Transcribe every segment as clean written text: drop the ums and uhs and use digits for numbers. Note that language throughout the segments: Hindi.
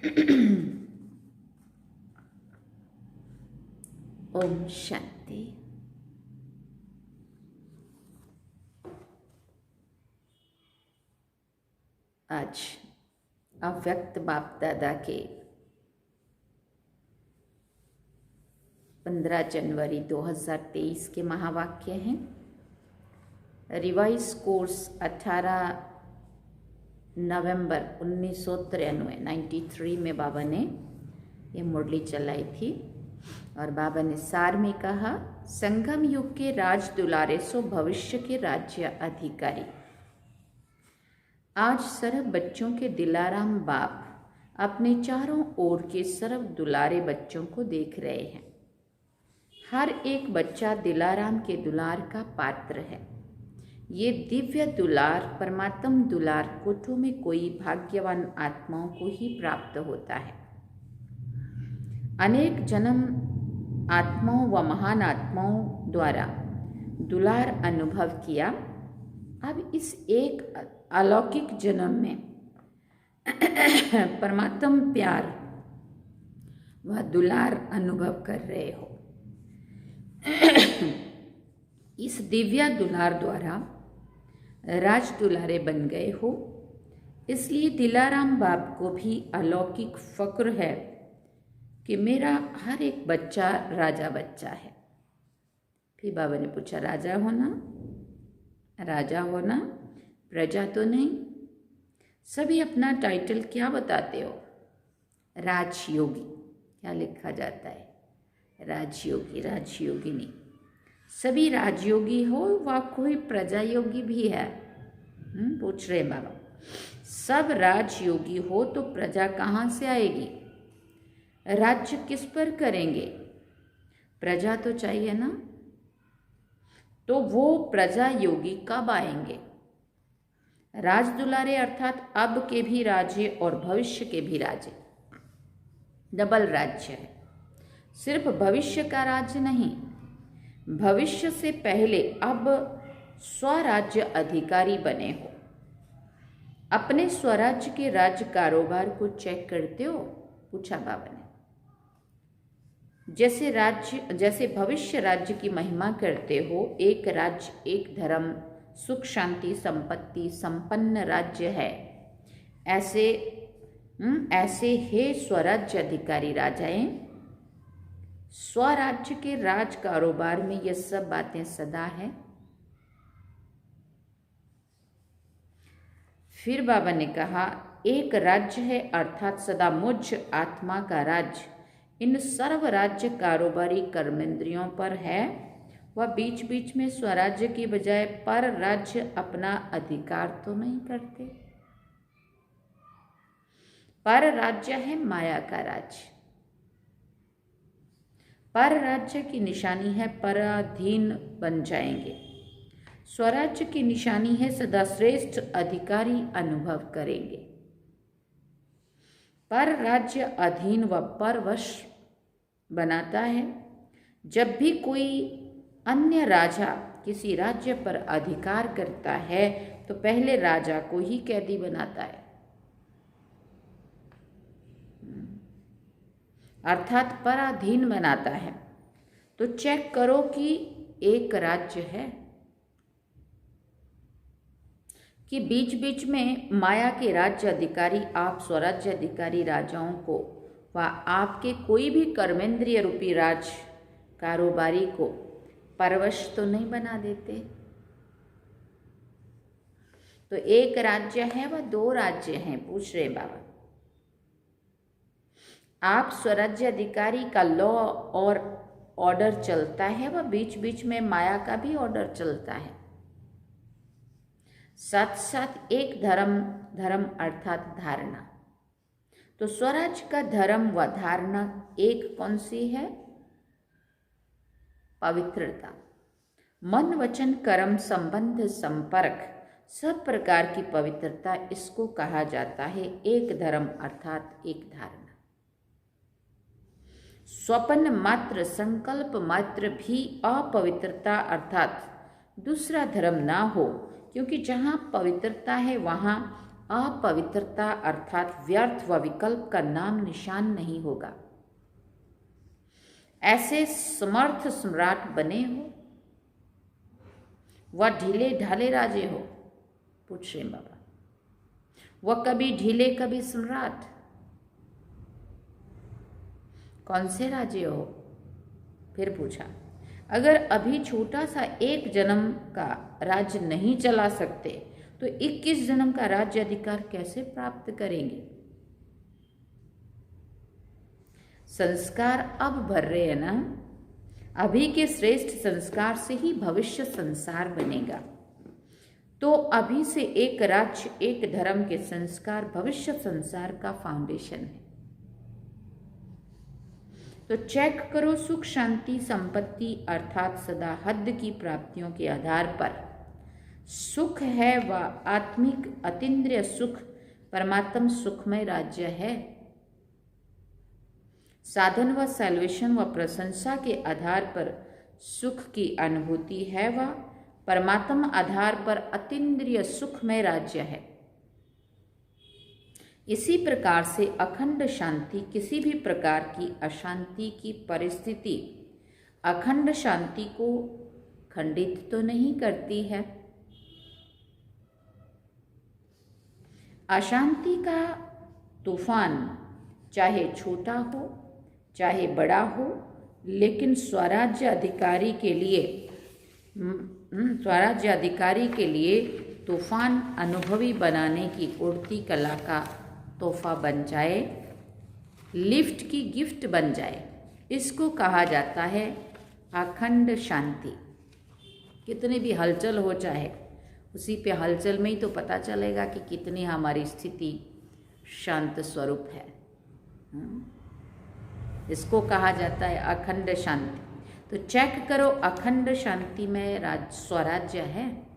ओम शांति। आज अव्यक्त बाप दादा के 15 जनवरी 2023 के महावाक्य हैं। रिवाइज कोर्स 18 नवंबर 1993 में बाबा ने ये मुरली चलाई थी और बाबा ने सार में कहा, संगम युग के राज दुलारे सो भविष्य के राज्य अधिकारी। आज सर्व बच्चों के दिलाराम बाप अपने चारों ओर के सर्व दुलारे बच्चों को देख रहे हैं। हर एक बच्चा दिलाराम के दुलार का पात्र है। ये दिव्य दुलार परमात्म दुलार कोटों में कोई भाग्यवान आत्माओं को ही प्राप्त होता है। अनेक जन्म आत्माओं व महान आत्माओं द्वारा दुलार अनुभव किया। अब इस एक अलौकिक जन्म में परमात्म प्यार व दुलार अनुभव कर रहे हो। इस दिव्य दुलार द्वारा राज दुलारे बन गए हो। इसलिए दिलाराम बाप को भी अलौकिक फक्र है कि मेरा हर एक बच्चा राजा बच्चा है। फिर बाबा ने पूछा, राजा होना, राजा होना, प्रजा तो नहीं। सभी अपना टाइटल क्या बताते हो? राजयोगी। क्या लिखा जाता है? राजयोगी, राजयोगिनी। सभी राजयोगी हो व कोई प्रजा योगी भी है? पूछ रहे बाबा। सब राजयोगी हो तो प्रजा कहाँ से आएगी? राज्य किस पर करेंगे? प्रजा तो चाहिए ना। तो वो प्रजा योगी कब आएंगे? राज दुलारे अर्थात अब के भी राज्य और भविष्य के भी राज्य। डबल राज्य है। सिर्फ भविष्य का राज्य नहीं, भविष्य से पहले अब स्वराज्य अधिकारी बने हो। अपने स्वराज्य के राज्य कारोबार को चेक करते हो? पूछा बाबा ने। जैसे भविष्य राज्य की महिमा करते हो, एक राज्य, एक धर्म, सुख शांति संपत्ति संपन्न राज्य है। ऐसे हे स्वराज्य अधिकारी राजाएं, स्वराज्य के राज कारोबार में ये सब बातें सदा है। फिर बाबा ने कहा, एक राज्य है अर्थात सदा मुझ आत्मा का राज्य इन सर्व राज्य कारोबारी कर्मेंद्रियों पर है। वह बीच बीच में स्वराज्य की बजाय पर राज्य अपना अधिकार तो नहीं करते। पर राज्य है माया का राज्य। पर राज्य की निशानी है पराधीन बन जाएंगे। स्वराज्य की निशानी है सदा श्रेष्ठ अधिकारी अनुभव करेंगे। पर राज्य अधीन व परवश बनाता है। जब भी कोई अन्य राजा किसी राज्य पर अधिकार करता है तो पहले राजा को ही कैदी बनाता है, अर्थात पराधीन बनाता है। तो चेक करो कि एक राज्य है कि बीच बीच में माया के राज्य अधिकारी आप स्वराज्य अधिकारी राजाओं को व आपके कोई भी कर्मेंद्रिय रूपी राज कारोबारी को परवश तो नहीं बना देते। तो एक राज्य है व दो राज्य हैं? पूछ रहे बाबा। आप स्वराज्य अधिकारी का लॉ और ऑर्डर चलता है व बीच बीच में माया का भी ऑर्डर चलता है। साथ साथ एक धर्म अर्थात धारणा। तो स्वराज्य का धर्म व धारणा एक कौन सी है? पवित्रता। मन वचन कर्म संबंध संपर्क सब प्रकार की पवित्रता, इसको कहा जाता है एक धर्म अर्थात एक धारणा। स्वप्न मात्र संकल्प मात्र भी अपवित्रता अर्थात दूसरा धर्म ना हो, क्योंकि जहाँ पवित्रता है वहाँ अपवित्रता अर्थात व्यर्थ व विकल्प का नाम निशान नहीं होगा। ऐसे समर्थ सम्राट बने हो व ढीले ढाले राजे हो, पूछ रहे बाबा। वह कभी ढीले कभी सम्राट, कौन से राजे हो? फिर पूछा, अगर अभी छोटा सा एक जन्म का राज्य नहीं चला सकते तो 21 जन्म का राज्य अधिकार कैसे प्राप्त करेंगे? संस्कार अब भर रहे हैं ना, अभी के श्रेष्ठ संस्कार से ही भविष्य संसार बनेगा। तो अभी से एक राज्य एक धर्म के संस्कार भविष्य संसार का फाउंडेशन है। तो चेक करो, सुख शांति संपत्ति अर्थात सदा हद की प्राप्तियों के आधार पर सुख है व आत्मिक अतीन्द्रिय सुख परमात्म सुखमय राज्य है। साधन व सैल्वेशन व प्रशंसा के आधार पर सुख की अनुभूति है व परमात्म आधार पर अतीन्द्रिय सुखमय राज्य है। इसी प्रकार से अखंड शांति किसी भी प्रकार की अशांति की परिस्थिति अखंड शांति को खंडित तो नहीं करती है। अशांति का तूफान चाहे छोटा हो चाहे बड़ा हो, लेकिन स्वराज्य अधिकारी के लिए तूफान अनुभवी बनाने की उड़ती कला का तोहफा बन जाए, लिफ्ट की गिफ्ट बन जाए, इसको कहा जाता है अखंड शांति। कितनी भी हलचल हो चाहे, उसी पे हलचल में ही तो पता चलेगा कि कितनी हमारी स्थिति शांत स्वरूप है। इसको कहा जाता है अखंड शांति। तो चेक करो, अखंड शांति में स्वराज्य है।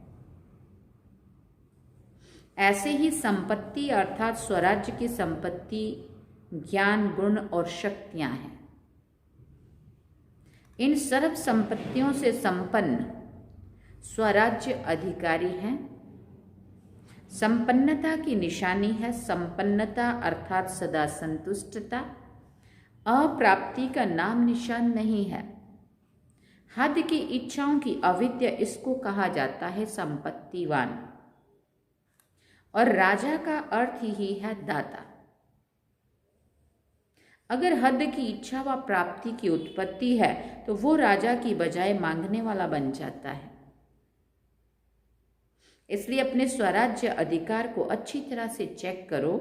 ऐसे ही संपत्ति अर्थात स्वराज्य की संपत्ति ज्ञान गुण और शक्तियां हैं। इन सर्व संपत्तियों से संपन्न स्वराज्य अधिकारी हैं। संपन्नता की निशानी है संपन्नता अर्थात सदा संतुष्टता। अप्राप्ति का नाम निशान नहीं है। हद की इच्छाओं की अविद्या, इसको कहा जाता है संपत्तिवान। और राजा का अर्थ ही है दाता। अगर हद की इच्छा व प्राप्ति की उत्पत्ति है तो वो राजा की बजाय मांगने वाला बन जाता है। इसलिए अपने स्वराज्य अधिकार को अच्छी तरह से चेक करो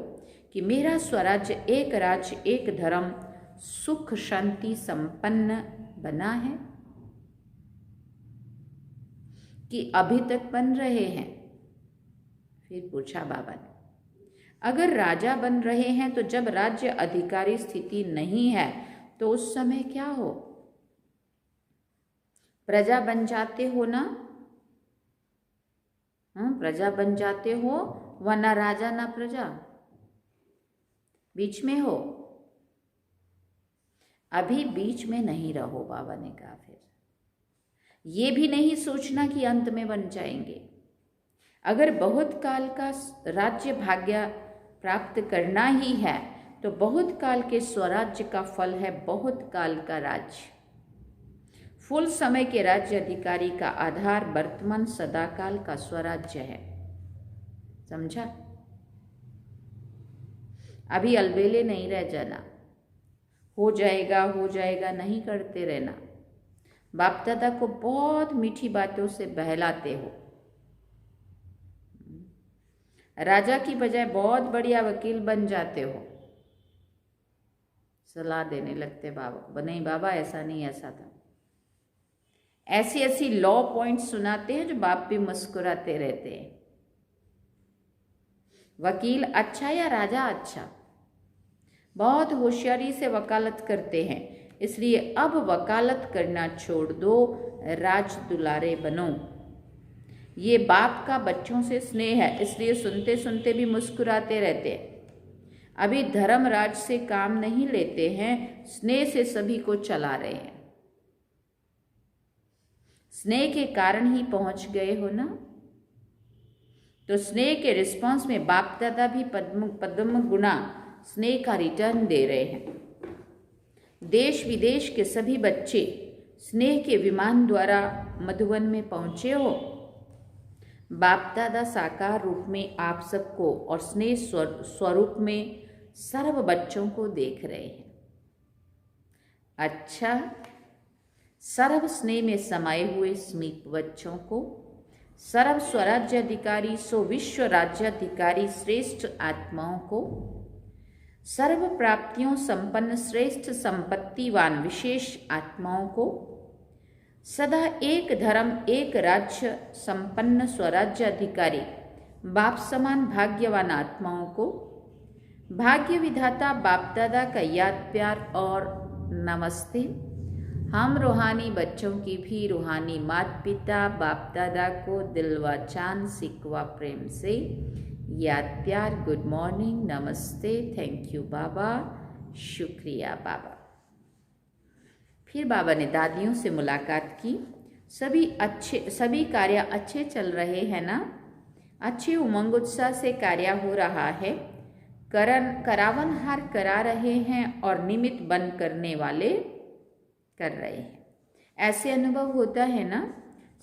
कि मेरा स्वराज्य एक राज्य एक धर्म सुख शांति संपन्न बना है कि अभी तक बन रहे हैं। फिर पूछा बाबा ने, अगर राजा बन रहे हैं तो जब राज्य अधिकारी स्थिति नहीं है तो उस समय क्या हो? प्रजा बन जाते हो ना? प्रजा बन जाते हो, वरना राजा ना प्रजा, बीच में हो। अभी बीच में नहीं रहो, बाबा ने कहा। फिर ये भी नहीं सोचना कि अंत में बन जाएंगे। अगर बहुत काल का राज्य भाग्य प्राप्त करना ही है तो बहुत काल के स्वराज्य का फल है बहुत काल का राज्य। फुल समय के राज्य अधिकारी का आधार वर्तमान सदाकाल का स्वराज्य है। समझा? अभी अलबेले नहीं रह जाना, हो जाएगा नहीं करते रहना। बाप दादा को बहुत मीठी बातों से बहलाते हो। राजा की बजाय बहुत बढ़िया वकील बन जाते हो, सलाह देने लगते बाबा को, नहीं बाबा ऐसा नहीं ऐसा था। ऐसी लॉ पॉइंट सुनाते हैं जो बाप भी मुस्कुराते रहते हैं। वकील अच्छा या राजा अच्छा? बहुत होशियारी से वकालत करते हैं। इसलिए अब वकालत करना छोड़ दो, राज दुलारे बनो। ये बाप का बच्चों से स्नेह है, इसलिए सुनते सुनते भी मुस्कुराते रहते हैं। अभी धर्मराज से काम नहीं लेते हैं, स्नेह से सभी को चला रहे हैं। स्नेह के कारण ही पहुंच गए हो ना। तो स्नेह के रिस्पॉन्स में बाप दादा भी पद्म गुना स्नेह का रिटर्न दे रहे हैं। देश विदेश के सभी बच्चे स्नेह के विमान द्वारा मधुबन में पहुंचे हो। बाप दादा साकार रूप में आप सबको और स्नेह स्वरूप में सर्व बच्चों को देख रहे हैं। अच्छा, सर्व स्नेह में समाये हुए समीप बच्चों को सर्व स्वराज्याधिकारी सो विश्व राज्याधिकारी श्रेष्ठ आत्माओं को सर्व प्राप्तियों संपन्न श्रेष्ठ संपत्तिवान विशेष आत्माओं को सदा एक धर्म एक राज्य संपन्न स्वराज्याधिकारी बाप समान भाग्यवान आत्माओं को भाग्य विधाता बाप दादा का याद प्यार और नमस्ते। हम रूहानी बच्चों की भी रूहानी माता पिता बाप दादा को दिलवा चांद सिकवा प्रेम से याद प्यार, गुड मॉर्निंग, नमस्ते, थैंक यू बाबा, शुक्रिया बाबा। फिर बाबा ने दादियों से मुलाकात की। सभी कार्य अच्छे चल रहे हैं ना? अच्छे उमंग उत्साह से कार्य हो रहा है। करावन हार करा रहे हैं और निमित्त बन करने वाले कर रहे हैं। ऐसे अनुभव होता है ना?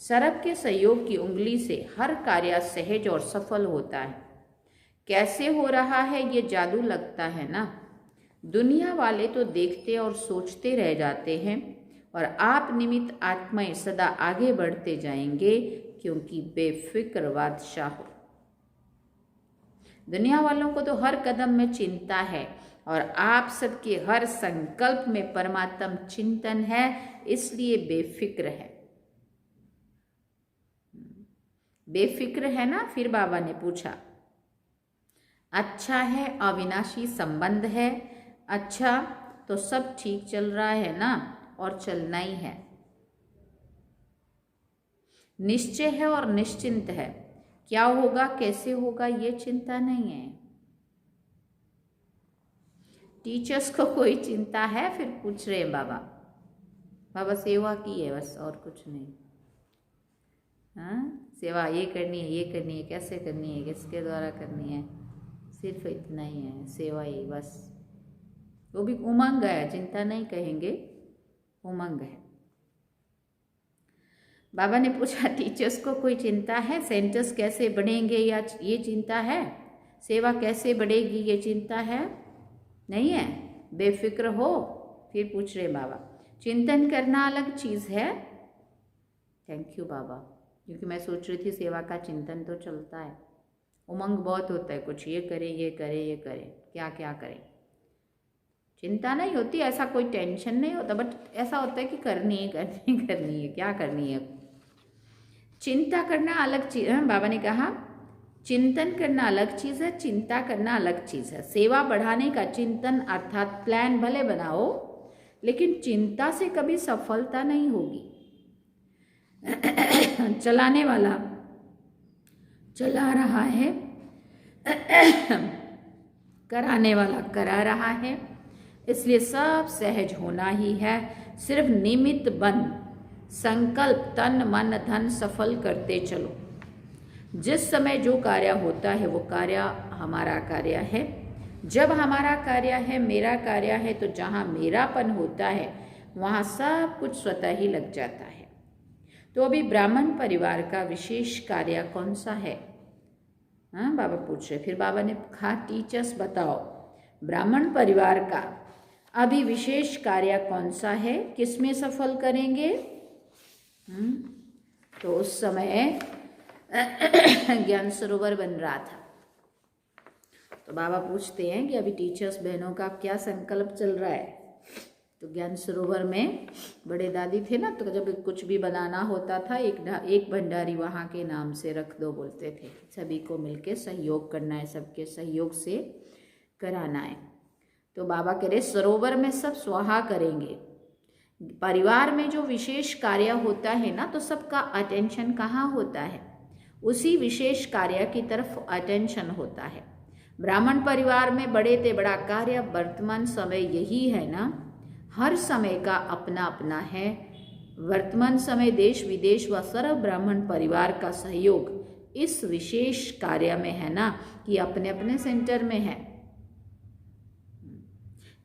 सर्प के सहयोग की उंगली से हर कार्य सहज और सफल होता है। कैसे हो रहा है ये जादू लगता है ना? दुनिया वाले तो देखते और सोचते रह जाते हैं और आप निमित्त आत्माएं सदा आगे बढ़ते जाएंगे क्योंकि बेफिक्र बादशाह हो। दुनिया वालों को तो हर कदम में चिंता है और आप सबके हर संकल्प में परमात्म चिंतन है, इसलिए बेफिक्र है। बेफिक्र है ना? फिर बाबा ने पूछा, अच्छा है, अविनाशी संबंध है। अच्छा, तो सब ठीक चल रहा है ना? और चलना ही है। निश्चय है और निश्चिंत है। क्या होगा कैसे होगा ये चिंता नहीं है। टीचर्स को कोई चिंता है? फिर पूछ रहे हैं बाबा सेवा की है बस, और कुछ नहीं। हाँ, सेवा ये करनी है, कैसे करनी है, किसके द्वारा करनी है, सिर्फ इतना ही है, सेवा ही बस। वो भी उमंग है, चिंता नहीं कहेंगे, उमंग है। बाबा ने पूछा, टीचर्स को कोई चिंता है? सेंटर्स कैसे बढ़ेंगे या ये चिंता है? सेवा कैसे बढ़ेगी ये चिंता है? नहीं है, बेफिक्र हो। फिर पूछ रहे बाबा, चिंतन करना अलग चीज़ है। थैंक यू बाबा, क्योंकि मैं सोच रही थी सेवा का चिंतन तो चलता है, उमंग बहुत होता है, कुछ ये करें ये करें ये करें, क्या क्या करें। चिंता नहीं होती, ऐसा कोई टेंशन नहीं होता, बट ऐसा होता है कि करनी है क्या करनी है। चिंता करना अलग चीज़ है। बाबा ने कहा चिंतन करना अलग चीज़ है, चिंता करना अलग चीज़ है। सेवा बढ़ाने का चिंतन अर्थात प्लान भले बनाओ, लेकिन चिंता से कभी सफलता नहीं होगी। चलाने वाला चला रहा है, कराने वाला करा रहा है, इसलिए सब सहज होना ही है। सिर्फ निमित्त बन संकल्प तन मन धन सफल करते चलो। जिस समय जो कार्य होता है वो कार्य हमारा कार्य है। जब हमारा कार्य है, मेरा कार्य है, तो जहाँ मेरापन होता है वहाँ सब कुछ स्वतः ही लग जाता है। तो अभी ब्राह्मण परिवार का विशेष कार्य कौन सा है? हाँ, बाबा पूछ रहे। फिर बाबा ने कहा, टीचर्स बताओ, ब्राह्मण परिवार का अभी विशेष कार्य कौन सा है, किसमें सफल करेंगे? तो उस समय ज्ञान सरोवर बन रहा था। तो बाबा पूछते हैं कि अभी टीचर्स बहनों का क्या संकल्प चल रहा है? तो ज्ञान सरोवर में बड़े दादी थे ना, तो जब कुछ भी बनाना होता था, एक भंडारी वहाँ के नाम से रख दो बोलते थे। सभी को मिलके सहयोग करना है, सबके सहयोग से कराना है। तो बाबा कह रहे सरोवर में सब स्वाहा करेंगे। परिवार में जो विशेष कार्य होता है ना, तो सबका अटेंशन कहाँ होता है? उसी विशेष कार्य की तरफ अटेंशन होता है। ब्राह्मण परिवार में बड़े से बड़ा कार्य वर्तमान समय यही है ना। हर समय का अपना अपना है। वर्तमान समय देश विदेश व सर्व ब्राह्मण परिवार का सहयोग इस विशेष कार्य में है ना कि अपने अपने सेंटर में है।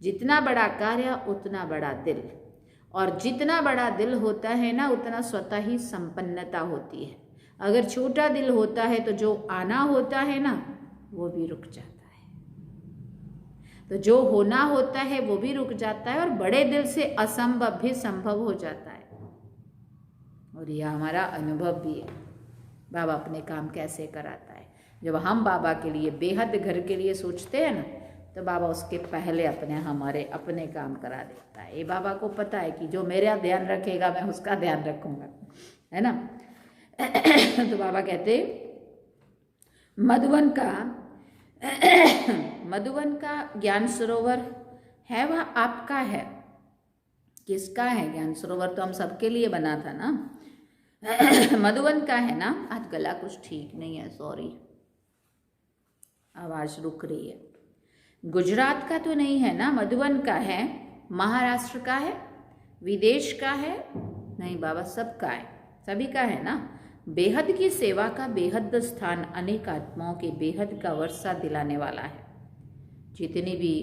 जितना बड़ा कार्य उतना बड़ा दिल, और जितना बड़ा दिल होता है ना उतना स्वतः ही संपन्नता होती है। अगर छोटा दिल होता है तो जो आना होता है ना वो भी रुक जाता है, तो जो होना होता है वो भी रुक जाता है, और बड़े दिल से असंभव भी संभव हो जाता है। और यह हमारा अनुभव भी है, बाबा अपने काम कैसे कराता है। जब हम बाबा के लिए बेहद घर के लिए सोचते हैं ना तो बाबा उसके पहले हमारे अपने काम करा देता है। ये बाबा को पता है कि जो मेरा ध्यान रखेगा मैं उसका ध्यान रखूंगा, है ना। तो बाबा कहते मधुवन का ज्ञान सरोवर है, वह आपका है। किसका है ज्ञान सरोवर? तो हम सबके लिए बना था ना। मधुवन का है ना। आज गला कुछ ठीक नहीं है, सॉरी, आवाज रुक रही है। गुजरात का तो नहीं है ना, मधुवन का है। महाराष्ट्र का है, विदेश का है? नहीं बाबा, सबका है, सभी का है ना। बेहद की सेवा का बेहद स्थान अनेक आत्माओं के बेहद का वर्षा दिलाने वाला है। जितनी भी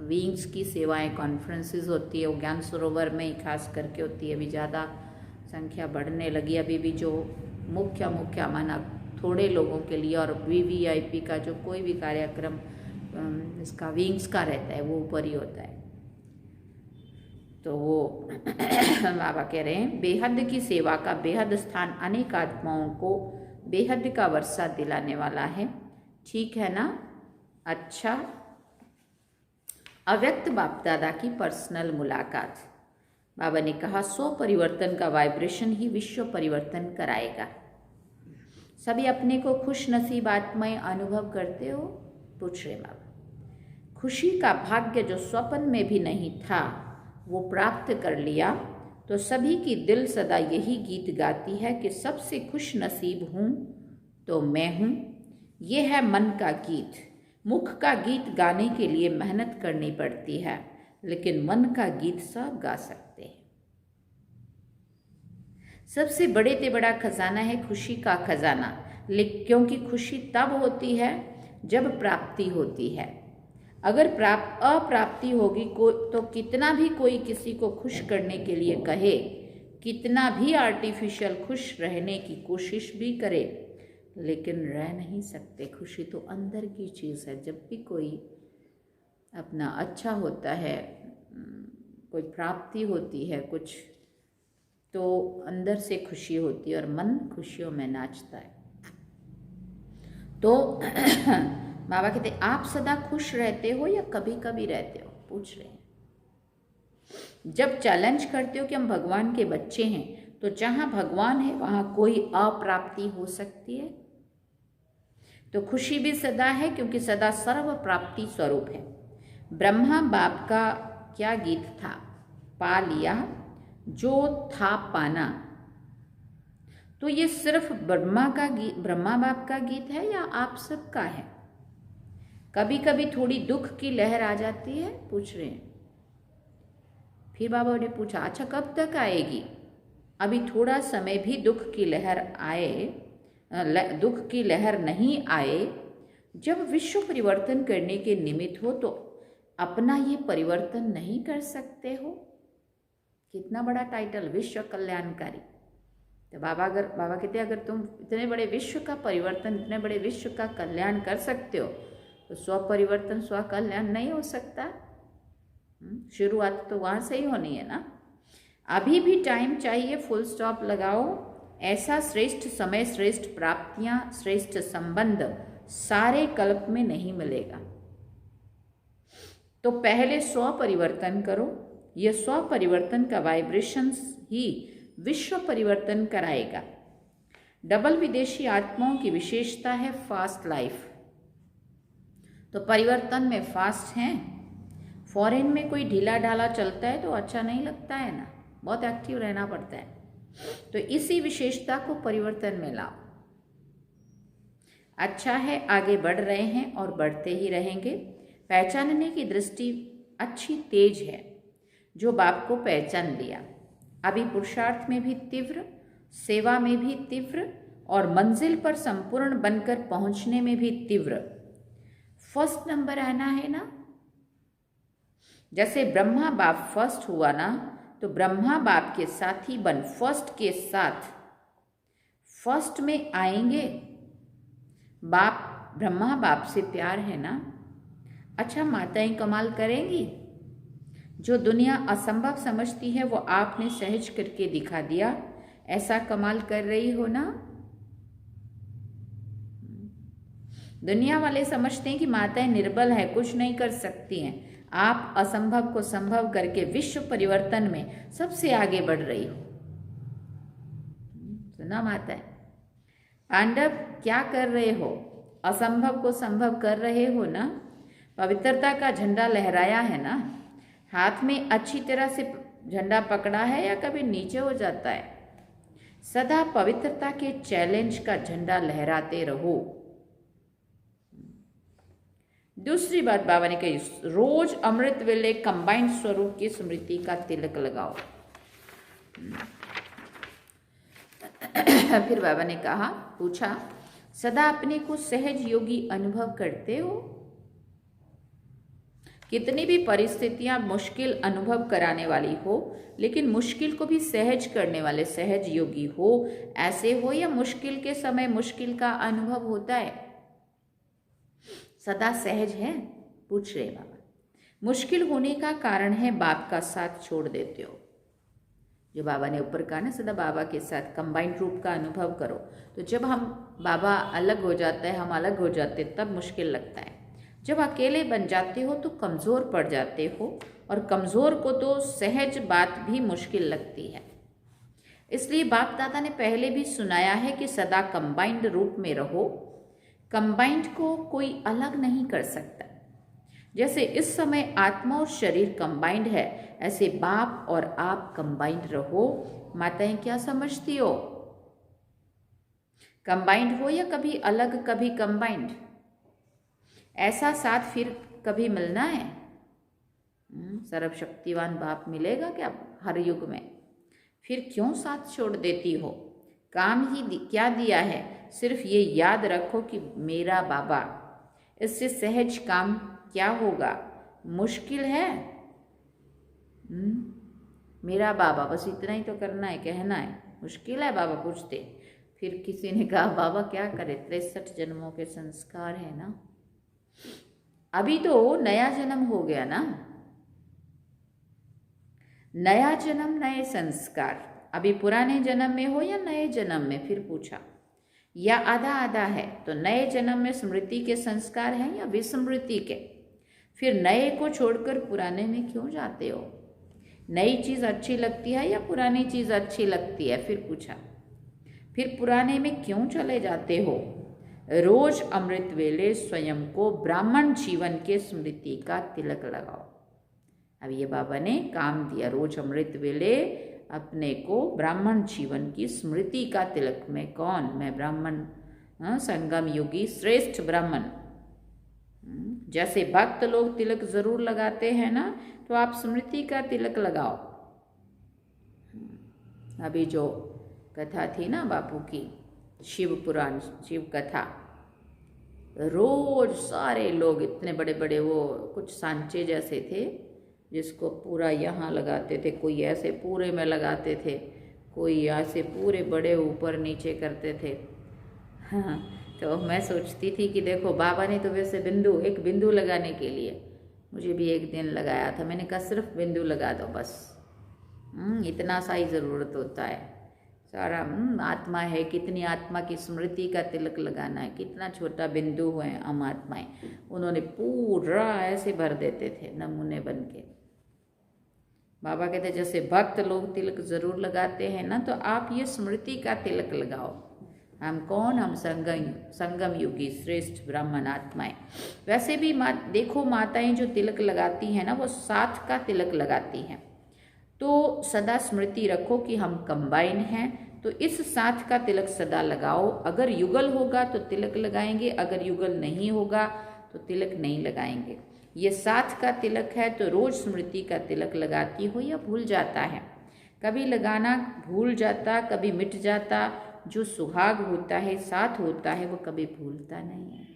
विंग्स की सेवाएं कॉन्फ्रेंसेस होती है वो ज्ञान सरोवर में ही खास करके होती है। अभी ज़्यादा संख्या बढ़ने लगी। अभी भी जो मुख्य माना थोड़े लोगों के लिए, और VVIP का जो कोई भी कार्यक्रम इसका विंग्स का रहता है वो ऊपर ही होता है। तो वो बाबा कह रहे हैं बेहद की सेवा का बेहद स्थान अनेक आत्माओं को बेहद का वर्षा दिलाने वाला है। ठीक है ना। अच्छा, अव्यक्त बाप दादा की पर्सनल मुलाकात। बाबा ने कहा 100 परिवर्तन का वाइब्रेशन ही विश्व परिवर्तन कराएगा। सभी अपने को खुश नसीब आत्माएं अनुभव करते हो? पूछ रहे बाबा। खुशी का भाग्य जो स्वप्न में भी नहीं था वो प्राप्त कर लिया, तो सभी की दिल सदा यही गीत गाती है कि सबसे खुश नसीब हूँ तो मैं हूँ। ये है मन का गीत। मुख का गीत गाने के लिए मेहनत करनी पड़ती है, लेकिन मन का गीत सब गा सकते हैं। सबसे बड़े से बड़ा खजाना है खुशी का खजाना, क्योंकि खुशी तब होती है जब प्राप्ति होती है। अगर अप्राप्ति होगी तो कितना भी कोई किसी को खुश करने के लिए कहे, कितना भी आर्टिफिशियल खुश रहने की कोशिश भी करे, लेकिन रह नहीं सकते। खुशी तो अंदर की चीज़ है। जब भी कोई अपना अच्छा होता है, कोई प्राप्ति होती है कुछ, तो अंदर से खुशी होती है और मन खुशियों में नाचता है। तो बाबा कहते आप सदा खुश रहते हो या कभी कभी रहते हो? पूछ रहे हैं। जब चैलेंज करते हो कि हम भगवान के बच्चे हैं, तो जहां भगवान है वहां कोई अप्राप्ति हो सकती है? तो खुशी भी सदा है, क्योंकि सदा सर्व प्राप्ति स्वरूप है। ब्रह्मा बाप का क्या गीत था? पा लिया जो था पाना। तो ये सिर्फ ब्रह्मा बाप का गीत है या आप सबका है? कभी कभी थोड़ी दुख की लहर आ जाती है? पूछ रहे हैं। फिर बाबा ने पूछा अच्छा कब तक आएगी? अभी थोड़ा समय भी दुख की लहर नहीं आए। जब विश्व परिवर्तन करने के निमित्त हो तो अपना ये परिवर्तन नहीं कर सकते हो? कितना बड़ा टाइटल, विश्व कल्याणकारी। तो बाबा कहते अगर तुम इतने बड़े विश्व का परिवर्तन, इतने बड़े विश्व का कल्याण कर सकते हो, तो स्व परिवर्तन स्व कल्याण नहीं हो सकता? शुरुआत तो वहां से ही होनी है ना। अभी भी टाइम चाहिए, फुल स्टॉप लगाओ। ऐसा श्रेष्ठ समय, श्रेष्ठ प्राप्तियां, श्रेष्ठ संबंध सारे कल्प में नहीं मिलेगा। तो पहले स्व परिवर्तन करो। यह स्व परिवर्तन का वाइब्रेशंस ही विश्व परिवर्तन कराएगा। डबल विदेशी आत्माओं की विशेषता है फास्ट लाइफ। तो परिवर्तन में फास्ट हैं। फॉरेन में कोई ढीला ढाला चलता है तो अच्छा नहीं लगता है ना, बहुत एक्टिव रहना पड़ता है। तो इसी विशेषता को परिवर्तन में लाओ। अच्छा है, आगे बढ़ रहे हैं और बढ़ते ही रहेंगे। पहचानने की दृष्टि अच्छी तेज है। जो बाप को पहचान लिया, अभी पुरुषार्थ में भी तीव्र, सेवा में भी तीव्र और मंजिल पर संपूर्ण बनकर पहुंचने में भी तीव्र। फर्स्ट नंबर आना है ना। जैसे ब्रह्मा बाप फर्स्ट हुआ ना, तो ब्रह्मा बाप के साथ ही बन फर्स्ट के साथ फर्स्ट में आएंगे। बाप ब्रह्मा बाप से प्यार है ना। अच्छा, माताएं कमाल करेंगी। जो दुनिया असंभव समझती है वो आपने सहज करके दिखा दिया। ऐसा कमाल कर रही हो ना। दुनिया वाले समझते हैं कि माताएं निर्बल है, कुछ नहीं कर सकती हैं। आप असंभव को संभव करके विश्व परिवर्तन में सबसे आगे बढ़ रही हो। सुना माताएं? पांडव क्या कर रहे हो? असंभव को संभव कर रहे हो ना। पवित्रता का झंडा लहराया है ना। हाथ में अच्छी तरह से झंडा पकड़ा है या कभी नीचे हो जाता है? सदा पवित्रता के चैलेंज का झंडा लहराते रहो। दूसरी बात बाबा ने कही, रोज अमृत वेले कंबाइंड स्वरूप की स्मृति का तिलक लगाओ। फिर बाबा ने कहा, पूछा, सदा अपने को सहज योगी अनुभव करते हो? कितनी भी परिस्थितियां मुश्किल अनुभव कराने वाली हो, लेकिन मुश्किल को भी सहज करने वाले सहज योगी हो, ऐसे हो या मुश्किल के समय मुश्किल का अनुभव होता है? सदा सहज है? पूछ रहे बाबा। मुश्किल होने का कारण है बाप का साथ छोड़ देते हो। जो बाबा ने ऊपर कहा ना, सदा बाबा के साथ कंबाइंड रूप का अनुभव करो। तो जब हम बाबा अलग हो जाता है, हम अलग हो जाते, तब मुश्किल लगता है। जब अकेले बन जाते हो तो कमज़ोर पड़ जाते हो, और कमज़ोर को तो सहज बात भी मुश्किल लगती है। इसलिए बाप दादा ने पहले भी सुनाया है कि सदा कंबाइंड रूप में रहो। कंबाइंड को कोई अलग नहीं कर सकता। जैसे इस समय आत्मा और शरीर कंबाइंड है, ऐसे बाप और आप कंबाइंड रहो। माताएं क्या समझती हो? कंबाइंड हो या कभी अलग कभी कंबाइंड? ऐसा साथ फिर कभी मिलना है? सर्वशक्तिवान बाप मिलेगा क्या हर युग में? फिर क्यों साथ छोड़ देती हो? काम ही क्या दिया है? सिर्फ ये याद रखो कि मेरा बाबा। इससे सहज काम क्या होगा? मुश्किल है? मेरा बाबा, बस इतना ही तो करना है, कहना है। मुश्किल है? बाबा पूछते। फिर किसी ने कहा, बाबा क्या करे, 63 जन्मों के संस्कार है ना। अभी तो नया जन्म हो गया ना। नया जन्म नए संस्कार। अभी पुराने जन्म में हो या नए जन्म में? फिर पूछा, या आधा आधा है? तो नए जन्म में स्मृति के संस्कार हैं या विस्मृति के? फिर नए को छोड़कर पुराने में क्यों जाते हो? नई चीज़ अच्छी लगती है या पुरानी चीज़ अच्छी लगती है? फिर पूछा, फिर पुराने में क्यों चले जाते हो? रोज अमृत वेले स्वयं को ब्राह्मण जीवन के स्मृति का तिलक लगाओ। अब ये बाबा ने काम दिया, रोज अमृत वेले अपने को ब्राह्मण जीवन की स्मृति का तिलक। मैं कौन? मैं ब्राह्मण, संगम योगी, श्रेष्ठ ब्राह्मण। जैसे भक्त लोग तिलक जरूर लगाते हैं ना, तो आप स्मृति का तिलक लगाओ। अभी जो कथा थी ना बापू की, शिव पुराण, शिव कथा, रोज सारे लोग इतने बड़े बड़े, वो कुछ सांचे जैसे थे जिसको पूरा यहाँ लगाते थे, कोई ऐसे पूरे में लगाते थे, कोई ऐसे पूरे बड़े ऊपर नीचे करते थे। हाँ, तो मैं सोचती थी कि देखो बाबा ने तो वैसे बिंदु, एक बिंदु लगाने के लिए मुझे भी एक दिन लगाया था। मैंने कहा सिर्फ बिंदु लगा दो बस, इतना सा ही ज़रूरत होता है। सारा आत्मा है, कितनी आत्मा की स्मृति का तिलक लगाना है। कितना छोटा बिंदु हुए हम आत्माएं, उन्होंने पूरा ऐसे भर देते थे नमूने बन के। बाबा कहते जैसे भक्त लोग तिलक जरूर लगाते हैं ना, तो आप ये स्मृति का तिलक लगाओ। हम कौन? हम संगम युगी, श्रेष्ठ ब्राह्मण आत्माएं। वैसे भी देखो माताएं जो तिलक लगाती हैं ना, वो साथ का तिलक लगाती हैं। तो सदा स्मृति रखो कि हम कंबाइन हैं, तो इस साथ का तिलक सदा लगाओ। अगर युगल होगा तो तिलक लगाएंगे, अगर युगल नहीं होगा तो तिलक नहीं लगाएंगे। ये साथ का तिलक है, तो रोज स्मृति का तिलक लगाती हो या भूल जाता है? कभी लगाना भूल जाता, कभी मिट जाता, जो सुहाग होता है, साथ होता है, वो कभी भूलता नहीं है।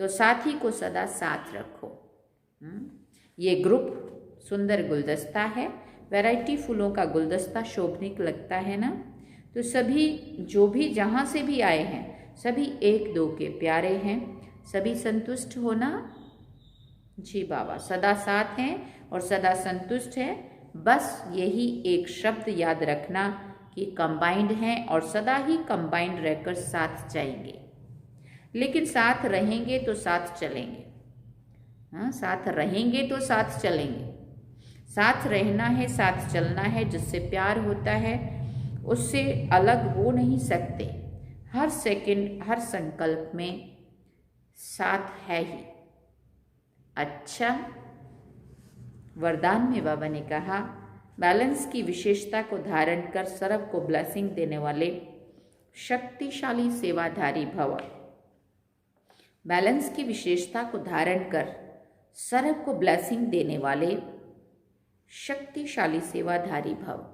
तो साथी को सदा साथ रखो। ये ग्रुप सुंदर गुलदस्ता है, वैरायटी फूलों का गुलदस्ता शोभनीक लगता है ना। तो सभी जो भी जहाँ से भी आए हैं सभी एक दो के प्यारे हैं, सभी संतुष्ट हो ना। जी बाबा सदा साथ हैं और सदा संतुष्ट है। बस यही एक शब्द याद रखना कि कंबाइंड हैं और सदा ही कंबाइंड रहकर साथ जाएंगे, लेकिन साथ रहेंगे तो साथ चलेंगे। हाँ, साथ रहेंगे तो साथ चलेंगे। साथ रहना है, साथ चलना है। जिससे प्यार होता है उससे अलग हो नहीं सकते। हर सेकंड, हर संकल्प में साथ है ही। अच्छा, वरदान में बाबा ने कहा, बैलेंस की विशेषता को धारण कर सर्व को ब्लेसिंग देने वाले शक्तिशाली सेवाधारी भव। बैलेंस की विशेषता को धारण कर सर्व को ब्लेसिंग देने वाले शक्तिशाली सेवाधारी भव।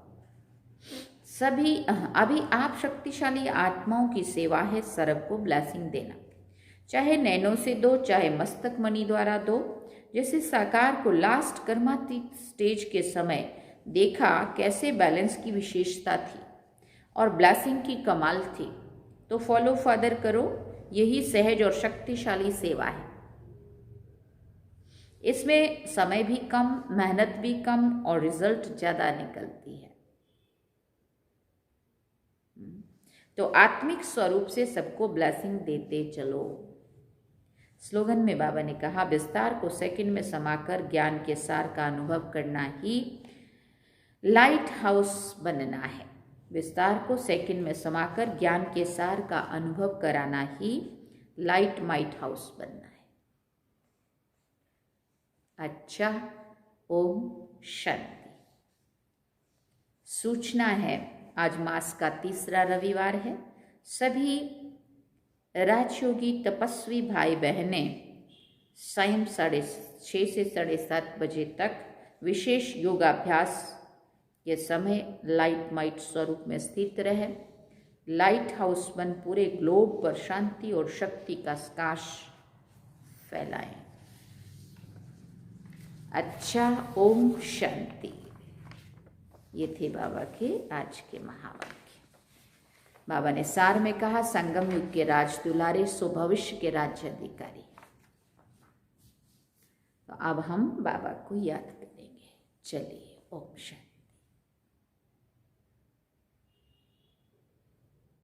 सभी अभी आप शक्तिशाली आत्माओं की सेवा है सर्व को ब्लेसिंग देना। चाहे नैनों से दो, चाहे मस्तक मणि द्वारा दो। जैसे साकार को लास्ट कर्मातीत स्टेज के समय देखा कैसे बैलेंस की विशेषता थी और ब्लेसिंग की कमाल थी। तो फॉलो फादर करो, यही सहज और शक्तिशाली सेवा है। इसमें समय भी कम, मेहनत भी कम और रिजल्ट ज़्यादा निकलती है। तो आत्मिक स्वरूप से सबको ब्लेसिंग देते चलो। स्लोगन में बाबा ने कहा, विस्तार को सेकंड में समाकर ज्ञान के सार का अनुभव करना ही लाइट हाउस बनना है। विस्तार को सेकंड में समाकर ज्ञान के सार का अनुभव कराना ही लाइट माइट हाउस बनना है। अच्छा, ओम शांति। सूचना है, आज मास का तीसरा रविवार है। सभी राजयोगी तपस्वी भाई बहनें सायं 6:30 से 7:30 बजे तक विशेष योगाभ्यास के समय लाइट माइट स्वरूप में स्थित रहे। लाइट हाउस बन पूरे ग्लोब पर शांति और शक्ति का प्रकाश फैलाएं। अच्छा, ओम शांति। ये थे बाबा के आज के महावाक्य। बाबा ने सार में कहा, संगम युग के राज दुलारे सो भविष्य के राज्य अधिकारी। तो अब हम बाबा को याद करेंगे। चलिए, ओम शांति।